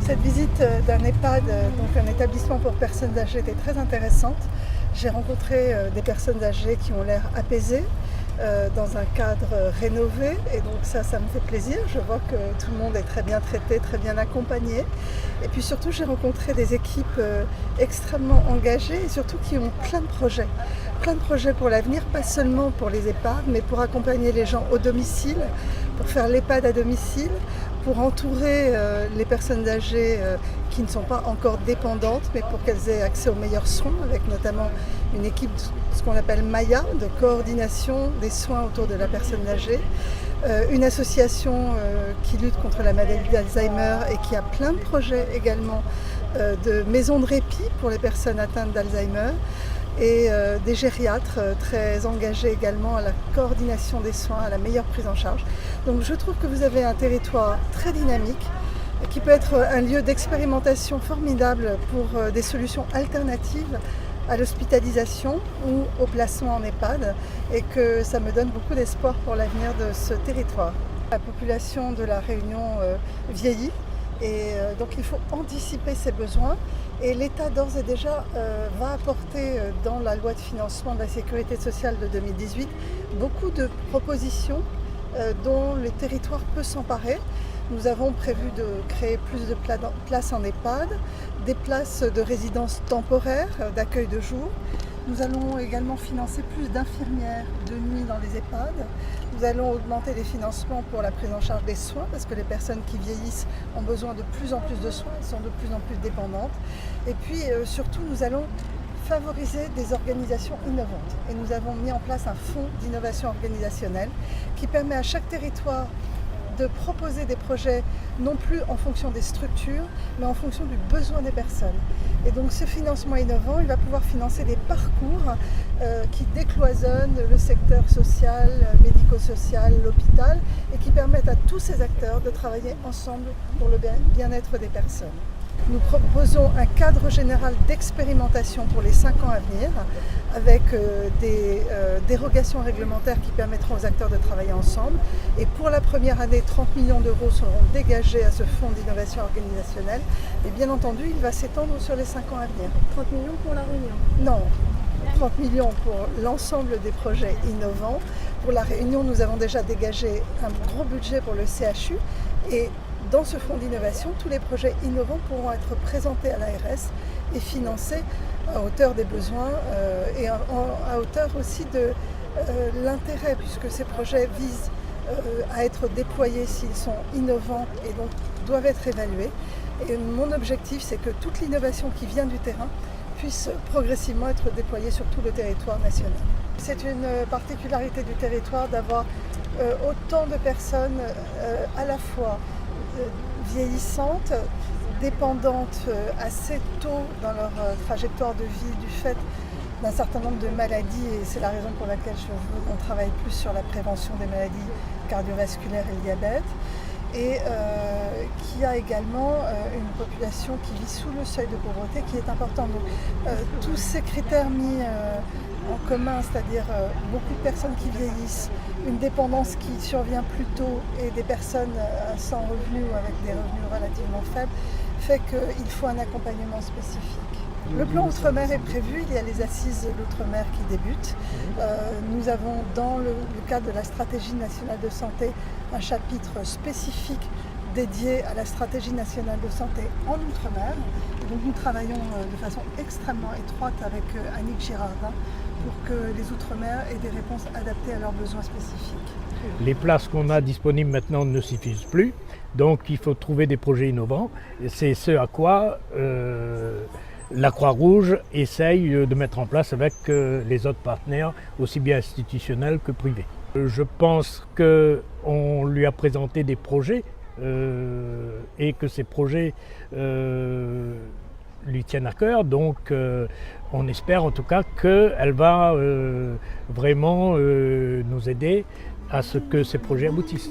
Cette visite d'un EHPAD, donc un établissement pour personnes âgées, était très intéressante. J'ai rencontré des personnes âgées qui ont l'air apaisées, dans un cadre rénové, et donc ça me fait plaisir. Je vois que tout le monde est très bien traité, très bien accompagné. Et puis surtout, j'ai rencontré des équipes extrêmement engagées et surtout qui ont plein de projets pour l'avenir, pas seulement pour les EHPAD, mais pour accompagner les gens au domicile, pour faire l'EHPAD à domicile, pour entourer les personnes âgées qui ne sont pas encore dépendantes, mais pour qu'elles aient accès aux meilleurs soins, avec notamment une équipe, ce qu'on appelle Maya, de coordination des soins autour de la personne âgée, une association qui lutte contre la maladie d'Alzheimer et qui a plein de projets également de maisons de répit pour les personnes atteintes d'Alzheimer, et des gériatres très engagés également à la coordination des soins, à la meilleure prise en charge. Donc je trouve que vous avez un territoire très dynamique qui peut être un lieu d'expérimentation formidable pour des solutions alternatives à l'hospitalisation ou au placement en EHPAD, et que ça me donne beaucoup d'espoir pour l'avenir de ce territoire. La population de La Réunion vieillit, et donc il faut anticiper ses besoins, et l'État d'ores et déjà va apporter dans la loi de financement de la sécurité sociale de 2018 beaucoup de propositions dont le territoire peut s'emparer. Nous avons prévu de créer plus de places en EHPAD, des places de résidence temporaire, d'accueil de jour. Nous allons également financer plus d'infirmières de nuit dans les EHPAD. Nous allons augmenter les financements pour la prise en charge des soins, parce que les personnes qui vieillissent ont besoin de plus en plus de soins, elles sont de plus en plus dépendantes. Et puis surtout, nous allons favoriser des organisations innovantes. Et nous avons mis en place un fonds d'innovation organisationnelle qui permet à chaque territoire de proposer des projets non plus en fonction des structures, mais en fonction du besoin des personnes. Et donc ce financement innovant, il va pouvoir financer des parcours qui décloisonnent le secteur social, médico-social, l'hôpital, et qui permettent à tous ces acteurs de travailler ensemble pour le bien-être des personnes. Nous proposons un cadre général d'expérimentation pour les 5 ans à venir, avec des dérogations réglementaires qui permettront aux acteurs de travailler ensemble. Et pour la première année, 30 millions d'euros seront dégagés à ce fonds d'innovation organisationnelle. Et bien entendu, il va s'étendre sur les 5 ans à venir. 30 millions pour La Réunion? Non, 30 millions pour l'ensemble des projets innovants. Pour La Réunion, nous avons déjà dégagé un gros budget pour le CHU. Et dans ce fonds d'innovation, tous les projets innovants pourront être présentés à l'ARS et financés à hauteur des besoins et à hauteur aussi de l'intérêt, puisque ces projets visent à être déployés s'ils sont innovants et donc doivent être évalués. Et mon objectif, c'est que toute l'innovation qui vient du terrain puisse progressivement être déployée sur tout le territoire national. C'est une particularité du territoire d'avoir autant de personnes à la fois vieillissantes, dépendantes assez tôt dans leur trajectoire de vie du fait d'un certain nombre de maladies, et c'est la raison pour laquelle je veux qu'on travaille plus sur la prévention des maladies cardiovasculaires et le diabète, et qui a également une population qui vit sous le seuil de pauvreté qui est important. Donc tous ces critères mis en commun, c'est-à-dire beaucoup de personnes qui vieillissent, une dépendance qui survient plus tôt et des personnes sans revenus ou avec des revenus relativement faibles, fait qu'il faut un accompagnement spécifique. Le plan Outre-mer est prévu, il y a les assises de l'Outre-mer qui débutent. Nous avons dans le cadre de la stratégie nationale de santé un chapitre spécifique dédié à la stratégie nationale de santé en Outre-mer. Donc nous travaillons de façon extrêmement étroite avec Annick Girardin pour que les Outre-mer aient des réponses adaptées à leurs besoins spécifiques. Les places qu'on a disponibles maintenant ne suffisent plus, donc il faut trouver des projets innovants. C'est ce à quoi la Croix-Rouge essaye de mettre en place avec les autres partenaires, aussi bien institutionnels que privés. Je pense qu'on lui a présenté des projets et que ces projets lui tiennent à cœur, donc on espère en tout cas qu'elle va vraiment nous aider à ce que ces projets aboutissent.